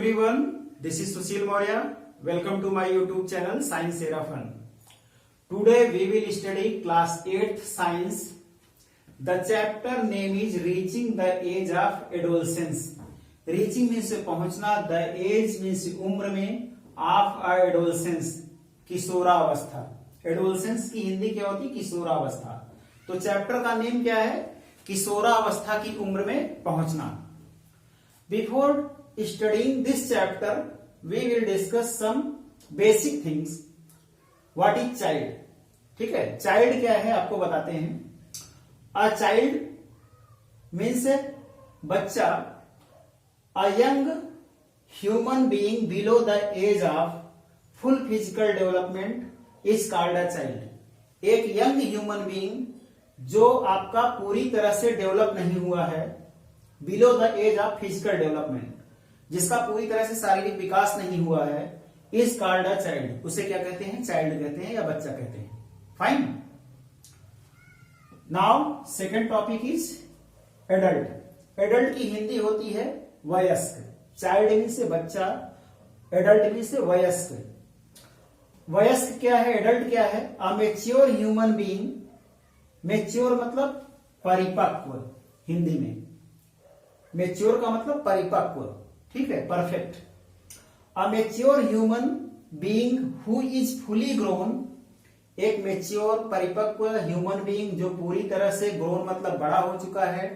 everyone, this is Sushil Maurya. Welcome to my YouTube channel Science Era Fun. Today we will study class 8th science. The chapter name is Reaching the Age of Adolescence. Reaching means पहुंचना, the age means उम्र में, of adolescence किशोरावस्था. Adolescence की हिंदी क्या होती है? किशोरावस्था. तो चैप्टर का नेम क्या है? किशोरावस्था की उम्र में पहुंचना. Before studying this chapter, we will discuss some basic things. What is child? ठीक है, child क्या है आपको बताते हैं. A child means बच्चा, a young human being below the age of full physical development is called a child. एक young human being जो आपका पूरी तरह से डेवलप नहीं हुआ है, below the age of physical development, जिसका पूरी तरह से शारीरिक विकास नहीं हुआ है, इज कॉल्ड अ चाइल्ड. उसे क्या कहते हैं? चाइल्ड कहते हैं या बच्चा कहते हैं. Fine. Now second topic is adult. Adult की हिंदी होती है वयस्क. चाइल्ड मीन से बच्चा, एडल्ट मीन से वयस्क. वयस्क क्या है? एडल्ट क्या है? A mature human being. Mature मतलब परिपक्व. हिंदी में मेच्योर का मतलब परिपक्व. ठीक है, perfect. A mature human being who is fully grown. एक मेच्योर परिपक्व ह्यूमन बीइंग जो पूरी तरह से ग्रोन मतलब बड़ा हो चुका है,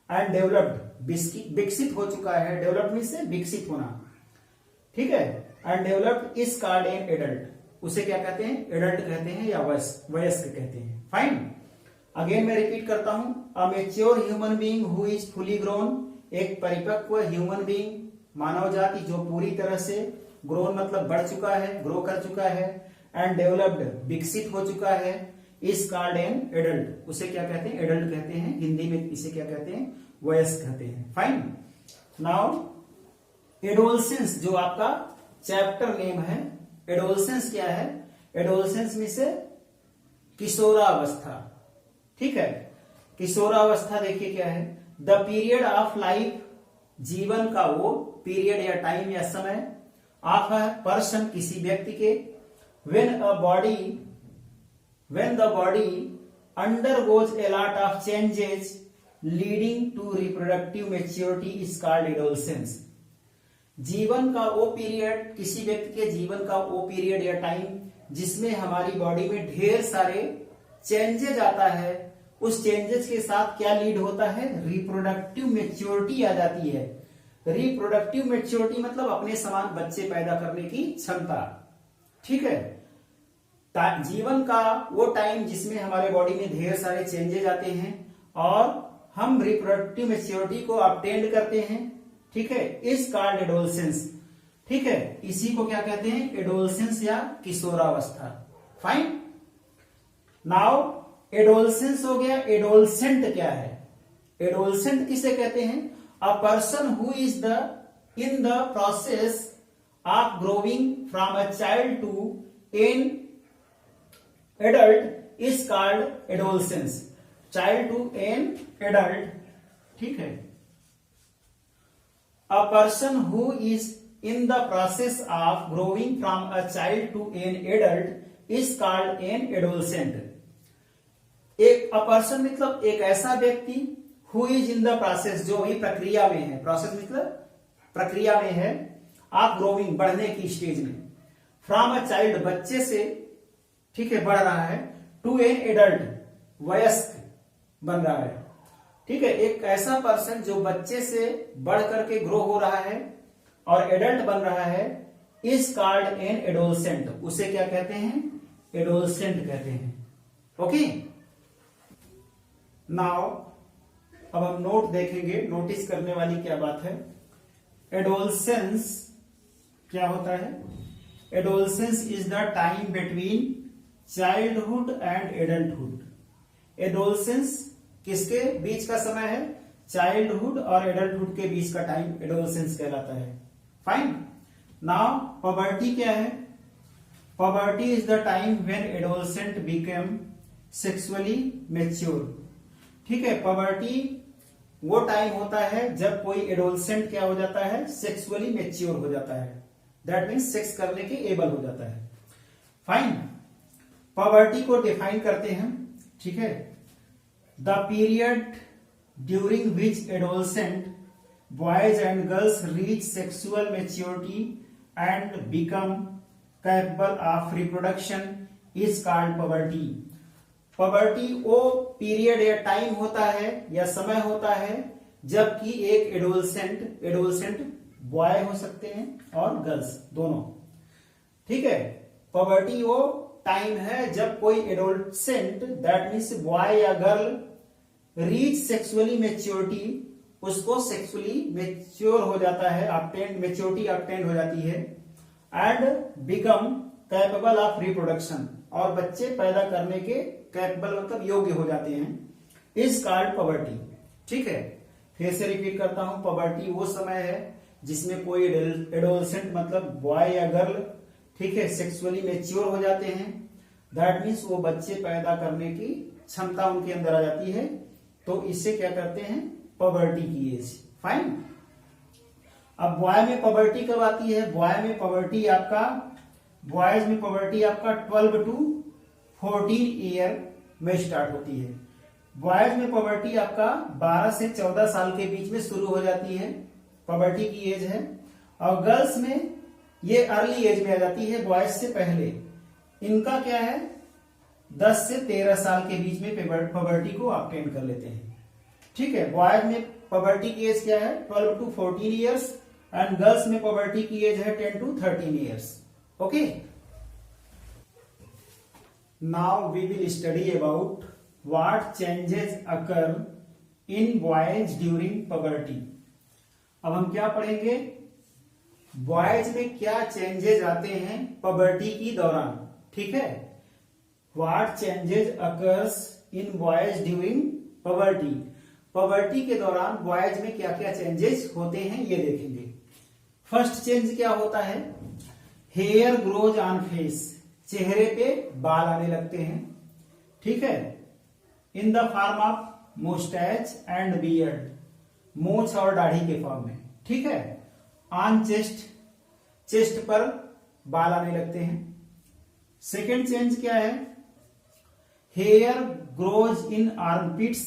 एंड डेवलप्ड विकसित हो चुका है. डेवलप्ड मीन से विकसित होना. ठीक है, and developed is called an adult. उसे क्या कहते हैं? एडल्ट कहते हैं या वयस्क कहते हैं. फाइन. अगेन मैं रिपीट करता हूं. A mature human being who is fully grown. एक परिपक्व ह्यूमन बीइंग, मानव जाति जो पूरी तरह से ग्रोन मतलब बढ़ चुका है, ग्रो कर चुका है, एंड डेवलप्ड विकसित हो चुका है, इज कॉल्ड एन एडल्ट. उसे क्या कहते हैं? एडल्ट कहते हैं. हिंदी में इसे क्या कहते हैं? वयस्क कहते हैं. फाइन. नाउ एडोलसेंस जो आपका चैप्टर नेम है. एडोलसेंस क्या है? एडोलसेंस में से किशोरावस्था. ठीक है, किशोरावस्था देखिए क्या है. द पीरियड ऑफ लाइफ, जीवन का वो पीरियड या टाइम या समय, ऑफ अ पर्सन किसी व्यक्ति के, when the body undergoes a lot of changes leading to reproductive maturity is called adolescence. जीवन का वो पीरियड, किसी व्यक्ति के जीवन का वो पीरियड या टाइम जिसमें हमारी बॉडी में ढेर सारे चेंजेस आता है. उस चेंजेस के साथ क्या लीड होता है? रिप्रोडक्टिव मेच्योरिटी आ जाती है. रिप्रोडक्टिव मेच्योरिटी मतलब अपने समान बच्चे पैदा करने की क्षमता. ठीक है, जीवन का वो टाइम जिसमें हमारे बॉडी में ढेर सारे चेंजेस आते हैं और हम रिप्रोडक्टिव मेच्योरिटी को ऑब्टेन करते हैं. ठीक है, इज कॉल्ड एडोलसेंस. ठीक है, इसी को क्या कहते हैं? एडोलसेंस या किशोरावस्था. फाइन. नाउ एडोलसेंस हो गया. एडोलसेंट क्या है? एडोलसेंट किसे कहते हैं? A person who is in the process of growing from a child to an adult is called adolescence. Child to an adult. ठीक है, a person who is in the process of growing from a child to an adult is called an adolescent. एक a person मतलब एक ऐसा व्यक्ति, who is in the process जो भी प्रक्रिया में है. प्रोसेस मतलब प्रक्रिया में है, आप ग्रोइंग बढ़ने की स्टेज में, फ्रॉम अ चाइल्ड बच्चे से, ठीक है, बढ़ रहा है, टू एन एडल्ट वयस्क बन रहा है. ठीक है, एक ऐसा पर्सन जो बच्चे से बढ़ करके ग्रो हो रहा है और एडल्ट बन रहा है, इज कॉल्ड एन एडोलसेंट. उसे क्या कहते हैं? एडोलसेंट कहते हैं. ओके. नाउ अब हम नोट देखेंगे. नोटिस करने वाली क्या बात है? एडोलसेंस क्या होता है? Adolescence is the time between childhood and adulthood. Adolescence किसके बीच का समय है? चाइल्डहुड और एडल्टहुड के बीच का टाइम एडोलसेंस कहलाता है. फाइन. नाउ पबर्टी क्या है? Puberty is the time when adolescent become sexually mature. ठीक है, पबर्टी वो टाइम होता है जब कोई एडोलसेंट क्या हो जाता है, सेक्सुअली मैच्योर हो जाता है, दैट मीन्स सेक्स करने के एबल हो जाता है। फाइन, पवर्टी को डिफाइन करते हैं, ठीक है। The period during which adolescent boys and girls reach sexual maturity and become capable of reproduction is called poverty. Poverty वो पीरियड या टाइम होता है या समय होता है जबकि एक एडोलसेंट बॉय हो सकते हैं और गर्ल्स दोनों, ठीक है। पवर्टी वो टाइम है जब कोई एडोलसेंट दैट मीन्स बॉय या गर्ल रीच सेक्सुअली मैच्योरिटी, उसको सेक्सुअली मैच्योर हो जाता है, मैच्योरिटी ऑब्टेन हो जाती है, and become capable of reproduction, और बच्चे पैदा करने के कैपेबल मतलब योग्य हो जाते हैं, इज कॉल्ड पवर्टी, ठीक है। फिर से रिपीट करता हूं, पवर्टी वो समय है जिसमें कोई एडोलसेंट मतलब बॉय या गर्ल, ठीक है, सेक्सुअली मैच्योर हो जाते हैं, दैट मीन्स वो बच्चे पैदा करने की क्षमता उनके अंदर आ जाती है, तो इससे क्या करते हैं, पवर्टी की एज। फाइन, अब बॉय में पवर्टी कब आती है, बॉयज में पवर्टी आपका 12 to 14 ईयर में स्टार्ट होती है। बॉयज में पवर्टी आपका 12 से 14 साल के बीच में शुरू हो जाती है, पवर्टी की एज है। और गर्ल्स में ये अर्ली एज में आ जाती है, बॉयज से पहले। इनका क्या है, 10 से 13 साल के बीच में पवर्टी को ऑब्टेन कर लेते हैं, ठीक है। बॉयज में पवर्टी की एज क्या है, 12 to 14 ईयर्स, एंड गर्ल्स में पवर्टी की एज है 10 to 13 years. Okay, now we will study about what changes occur in boys during puberty. अब हम क्या पढ़ेंगे, बॉयज में क्या चेंजेस आते हैं पवर्टी की दौरान, ठीक है। What changes occurs in boys during poverty, poverty के दौरान बॉयज में क्या क्या चेंजेस होते हैं ये देखेंगे। फर्स्ट चेंज क्या होता है, हेयर ग्रोज ऑन फेस, चेहरे पे बाल आने लगते हैं, ठीक है, in the form of moustache and beard, मूछ और दाढ़ी के फॉर्म में, ठीक है। ऑन चेस्ट, चेस्ट पर बाल आने लगते हैं। सेकेंड चेंज क्या है, hair grows in armpits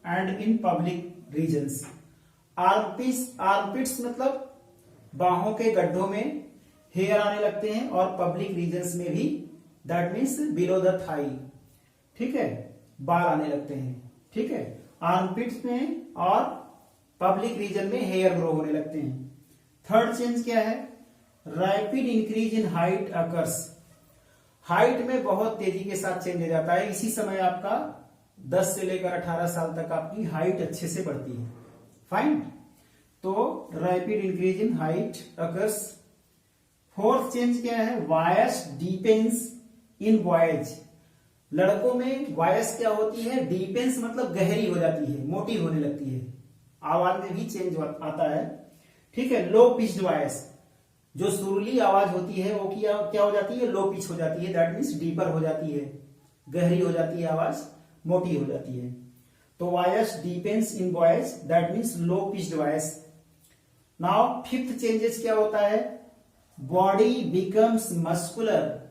and in pubic regions. Armpits मतलब बाहों के गड्ढों में हेयर आने लगते हैं, और पब्लिक रीजन्स में भी, that means below the thigh, ठीक है, बाल आने लगते हैं, ठीक है। आर्मपिट्स में और पब्लिक रीजन में हेयर ग्रो होने लगते हैं। थर्ड चेंज क्या है, rapid increase in height occurs, height में बहुत तेजी के साथ चेंज हो जाता है। इसी समय आपका 10 से लेकर 18 साल तक आपकी हाइट अच्छे से बढ़ती है। फाइन, तो rapid increase in height occurs. Fourth change क्या है, वॉयस डीपेंस इन बॉयज, लड़कों में वॉयस क्या होती है, डीपेंस मतलब गहरी हो जाती है, मोटी होने लगती है, आवाज में भी चेंज आता है, ठीक है। लो पिच्ड वॉयस, जो सुरीली आवाज होती है वो क्या हो जाती है, लो पिच हो जाती है, दैट मीन्स डीपर हो जाती है, गहरी हो जाती है आवाज, मोटी हो जाती है। तो voice deepens in boys, that means low pitched voice. Now fifth changes क्या होता है, बॉडी बिकम्स मस्कुलर,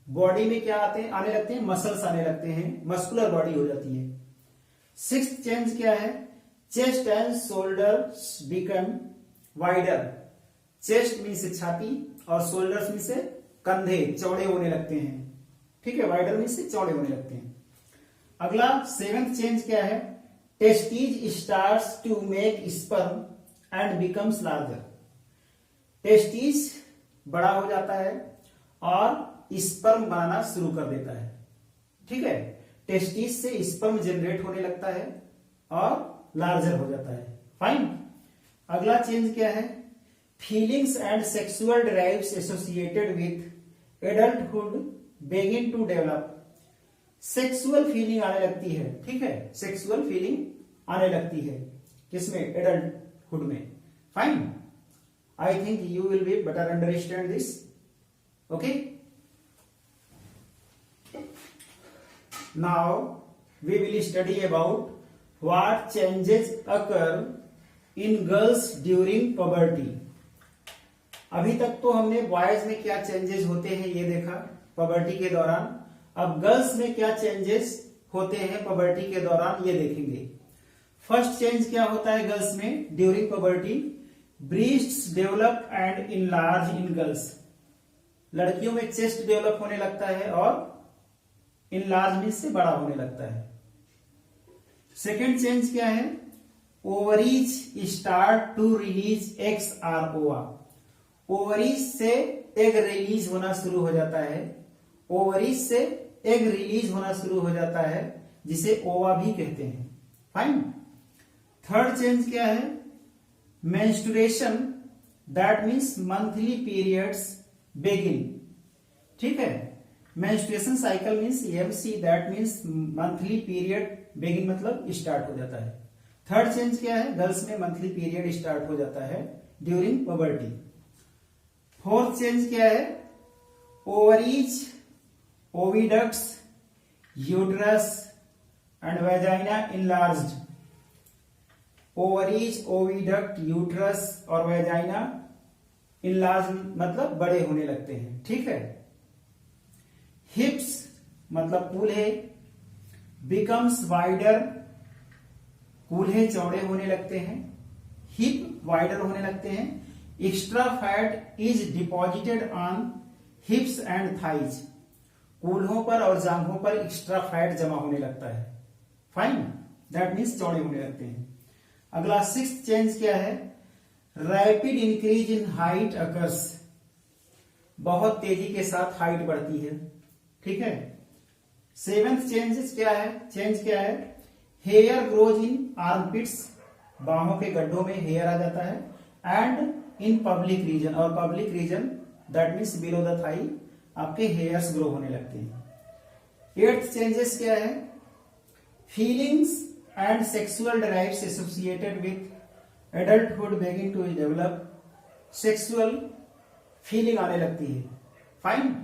बॉडी में क्या आने लगते हैं, मसल्स आने लगते हैं, मस्कुलर बॉडी हो जाती है। सिक्स्थ चेंज क्या है, chest and shoulders become wider, chest means छाती और शोल्डर्स मीन्स कंधे चौड़े होने लगते हैं, ठीक है, वाइडर मीन्स चौड़े होने लगते हैं। अगला सेवेंथ चेंज क्या है, testes starts to make sperm and becomes larger, testes बड़ा हो जाता है और स्पर्म बनाना शुरू कर देता है, ठीक है। टेस्टिस से स्पर्म जनरेट होने लगता है और लार्जर हो जाता है। फाइन, अगला चेंज क्या है, feelings and sexual drives associated with adulthood begin to develop, sexual feeling आने लगती है, ठीक है, सेक्सुअल फीलिंग आने लगती है, किसमें, एडल्टहुड में। Fine, I think you will be better understand this, okay. Now we will study about what changes occur in girls during puberty. अभी तक तो हमने बॉयज में क्या चेंजेस होते हैं ये देखा पबर्टी के दौरान। अब गर्ल्स में क्या चेंजेस होते हैं पबर्टी के दौरान ये देखेंगे। फर्स्ट चेंज क्या होता है गर्ल्स में during puberty, breasts develop and enlarge in girls. लड़कियों में चेस्ट डेवलप होने लगता है और इनलार्जमेंट से बड़ा होने लगता है। सेकेंड चेंज क्या है, ovaries start to release eggs or ova. Ovaries से एग रिलीज होना शुरू हो जाता है, ओवरीज से एग रिलीज होना शुरू हो जाता है जिसे ओवा भी कहते हैं। फाइन। थर्ड चेंज क्या है, menstruation that means monthly periods begin. ठीक है, menstruation cycle means MC that means monthly period begin मतलब स्टार्ट हो जाता है। थर्ड चेंज क्या है, गर्ल्स में मंथली पीरियड स्टार्ट हो जाता है ड्यूरिंग पबर्टी। फोर्थ चेंज क्या है, ovaries, oviducts, uterus and vagina enlarged. Ovaries, oviduct, uterus और वेजाइना इनलार्ज मतलब बड़े होने लगते हैं। ठीक है। हिप्स मतलब कूल्हे, बिकम्स वाइडर, कूल्हे चौड़े होने लगते हैं, हिप वाइडर होने लगते हैं। Extra fat is deposited on hips and thighs, कूल्हों पर और जांघों पर एक्स्ट्रा फैट जमा होने लगता है। फाइन, दैट मीन्स चौड़े होने लगते हैं। अगला सिक्स्थ चेंज क्या है, rapid increase in height occurs, बहुत तेजी के साथ हाइट बढ़ती है। ठीक है। सेवेंथ चेंजेस क्या है, चेंज क्या है, हेयर ग्रोज इन आर्मपिट्स, बाहों के गड्ढों में हेयर आ जाता है, एंड इन पब्लिक रीजन, और pubic region that means below the thigh आपके हेयर्स ग्रो होने लगते हैं। एट्थ चेंजेस क्या है, feelings and sexual drives associated with adulthood begin to develop, sexual feeling आने लगती है। फाइन।